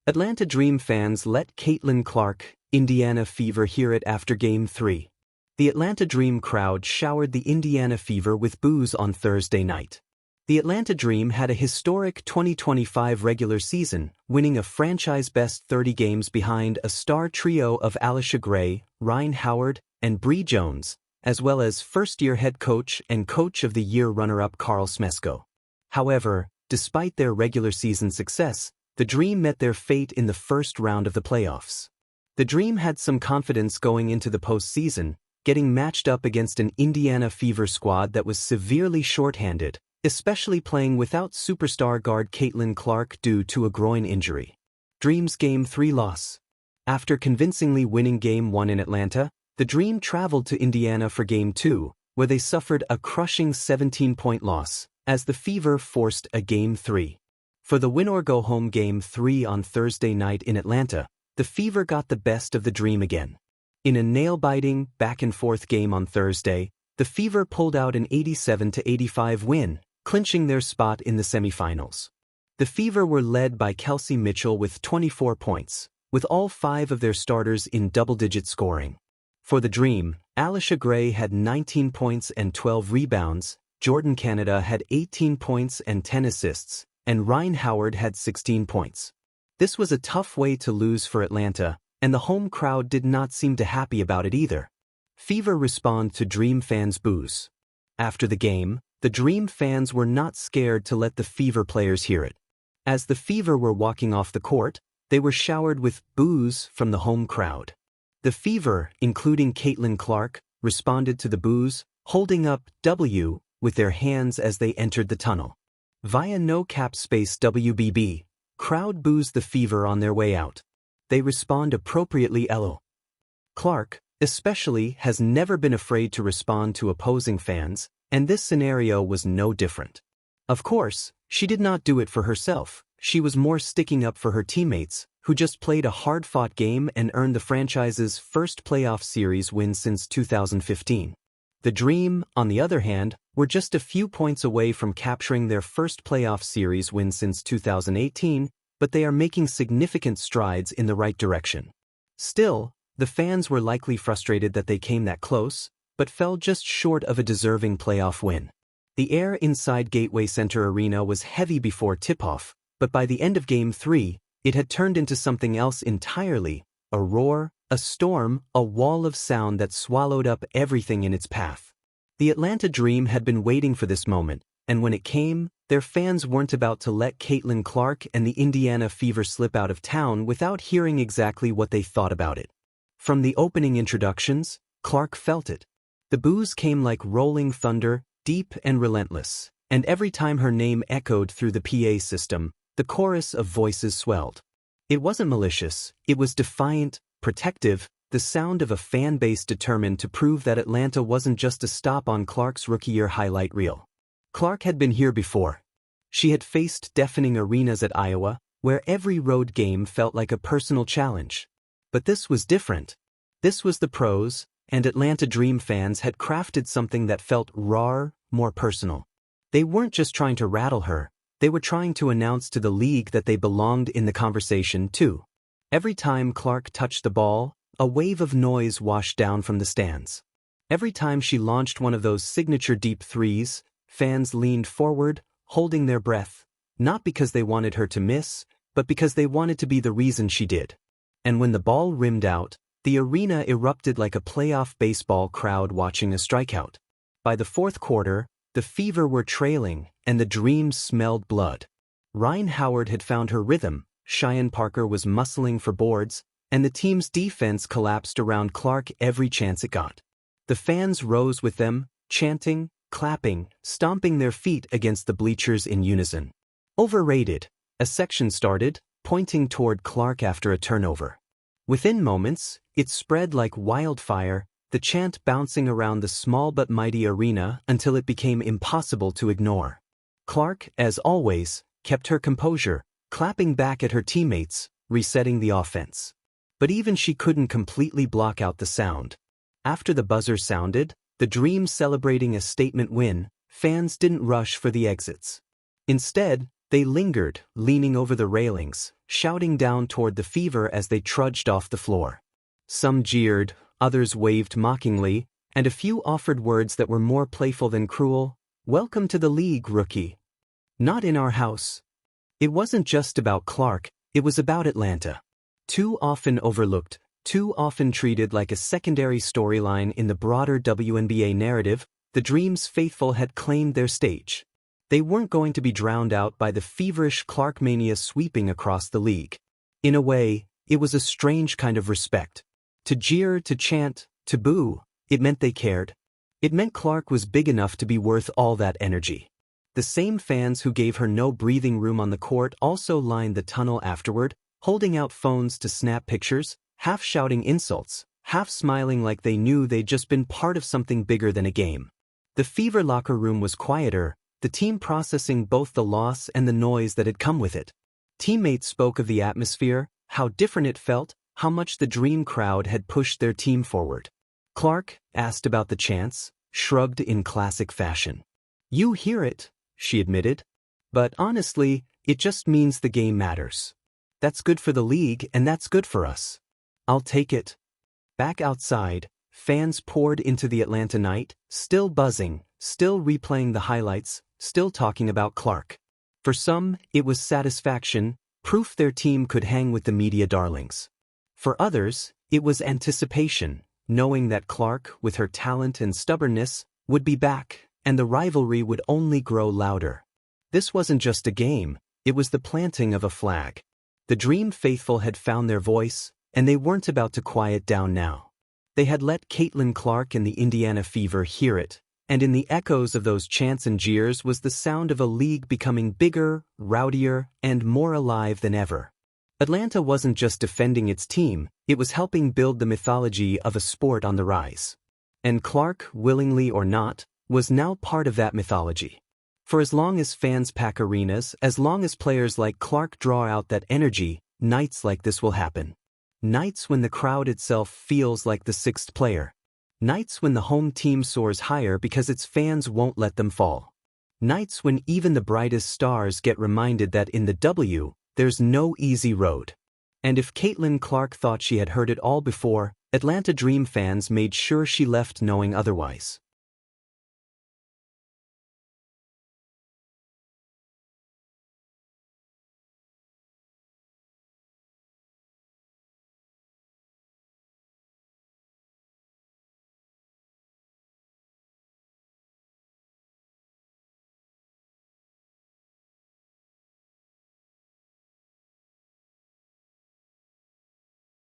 Atlanta Dream fans let Caitlin Clark, Indiana Fever hear it after Game 3. The Atlanta Dream crowd showered the Indiana Fever with boos on Thursday night. The Atlanta Dream had a historic 2025 regular season, winning a franchise-best 30 games behind a star trio of Alisha Gray, Rhyne Howard, and Bree Jones, as well as first-year head coach and coach of the year runner-up Carl Smesko. However, despite their regular season success, the Dream met their fate in the first round of the playoffs. The Dream had some confidence going into the postseason, getting matched up against an Indiana Fever squad that was severely shorthanded, especially playing without superstar guard Caitlin Clark due to a groin injury. Dream's Game 3 loss. After convincingly winning Game 1 in Atlanta, the Dream traveled to Indiana for Game 2, where they suffered a crushing 17-point loss, as the Fever forced a Game 3. For the win-or-go-home Game 3 on Thursday night in Atlanta, the Fever got the best of the Dream again. In a nail-biting, back-and-forth game on Thursday, the Fever pulled out an 87-85 win, clinching their spot in the semifinals. The Fever were led by Kelsey Mitchell with 24 points, with all 5 of their starters in double-digit scoring. For the Dream, Alisha Gray had 19 points and 12 rebounds, Jordan Canada had 18 points and 10 assists, and Rhyne Howard had 16 points. This was a tough way to lose for Atlanta, and the home crowd did not seem too happy about it either. Fever respond to Dream fans' boos. After the game, the Dream fans were not scared to let the Fever players hear it. As the Fever were walking off the court, they were showered with boos from the home crowd. The Fever, including Caitlin Clark, responded to the boos, holding up W with their hands as they entered the tunnel. Via no cap space WBB, crowd boos the Fever on their way out. They respond appropriately. LO. Clark, especially, has never been afraid to respond to opposing fans, and this scenario was no different. Of course, she did not do it for herself. She was more sticking up for her teammates, who just played a hard-fought game and earned the franchise's first playoff series win since 2015. The Dream, on the other hand, were just a few points away from capturing their first playoff series win since 2018, but they are making significant strides in the right direction. Still, the fans were likely frustrated that they came that close, but fell just short of a deserving playoff win. The air inside Gateway Center Arena was heavy before tip-off, but by the end of Game 3, it had turned into something else entirely: a roar, a storm, a wall of sound that swallowed up everything in its path. The Atlanta Dream had been waiting for this moment, and when it came, their fans weren't about to let Caitlin Clark and the Indiana Fever slip out of town without hearing exactly what they thought about it. From the opening introductions, Clark felt it. The boos came like rolling thunder, deep and relentless, and every time her name echoed through the PA system, the chorus of voices swelled. It wasn't malicious, it was defiant, protective, the sound of a fan base determined to prove that Atlanta wasn't just a stop on Clark's rookie-year highlight reel. Clark had been here before. She had faced deafening arenas at Iowa, where every road game felt like a personal challenge. But this was different. This was the pros, and Atlanta Dream fans had crafted something that felt raw, more personal. They weren't just trying to rattle her, they were trying to announce to the league that they belonged in the conversation too. Every time Clark touched the ball, a wave of noise washed down from the stands. Every time she launched one of those signature deep threes, fans leaned forward, holding their breath, not because they wanted her to miss, but because they wanted to be the reason she did. And when the ball rimmed out, the arena erupted like a playoff baseball crowd watching a strikeout. By the fourth quarter, the Fever were trailing, and the Dream smelled blood. Rhyne Howard had found her rhythm, Cheyenne Parker was muscling for boards, and the team's defense collapsed around Clark every chance it got. The fans rose with them, chanting, clapping, stomping their feet against the bleachers in unison. Overrated, a section started, pointing toward Clark after a turnover. Within moments, it spread like wildfire, the chant bouncing around the small but mighty arena until it became impossible to ignore. Clark, as always, kept her composure, clapping back at her teammates, resetting the offense. But even she couldn't completely block out the sound. After the buzzer sounded, the Dream celebrating a statement win, fans didn't rush for the exits. Instead, They lingered, leaning over the railings, shouting down toward the Fever as they trudged off the floor. Some jeered, others waved mockingly, and a few offered words that were more playful than cruel. "Welcome to the league, rookie." "Not in our house." It wasn't just about Clark, it was about Atlanta. Too often overlooked, too often treated like a secondary storyline in the broader WNBA narrative, the Dream's faithful had claimed their stage. They weren't going to be drowned out by the feverish Clark mania sweeping across the league. In a way, it was a strange kind of respect. To jeer, to chant, to boo, it meant they cared. It meant Clark was big enough to be worth all that energy. The same fans who gave her no breathing room on the court also lined the tunnel afterward, holding out phones to snap pictures, half shouting insults, half smiling like they knew they'd just been part of something bigger than a game. The Fever locker room was quieter, the team processing both the loss and the noise that had come with it. Teammates spoke of the atmosphere, how different it felt, how much the Dream crowd had pushed their team forward. Clark, asked about the chants, shrugged in classic fashion. "You hear it," she admitted. "But honestly, it just means the game matters. That's good for the league and that's good for us. I'll take it." Back outside, fans poured into the Atlanta night, still buzzing, still replaying the highlights, still talking about Clark. For some, it was satisfaction, proof their team could hang with the media darlings. For others, it was anticipation, knowing that Clark, with her talent and stubbornness, would be back, and the rivalry would only grow louder. This wasn't just a game, it was the planting of a flag. The Dream faithful had found their voice, and they weren't about to quiet down now. They had let Caitlin Clark and the Indiana Fever hear it, and in the echoes of those chants and jeers was the sound of a league becoming bigger, rowdier, and more alive than ever. Atlanta wasn't just defending its team, it was helping build the mythology of a sport on the rise. And Clark, willingly or not, was now part of that mythology. For as long as fans pack arenas, as long as players like Clark draw out that energy, nights like this will happen. Nights when the crowd itself feels like the sixth player. Nights when the home team soars higher because its fans won't let them fall. Nights when even the brightest stars get reminded that in the W, there's no easy road. And if Caitlin Clark thought she had heard it all before, Atlanta Dream fans made sure she left knowing otherwise.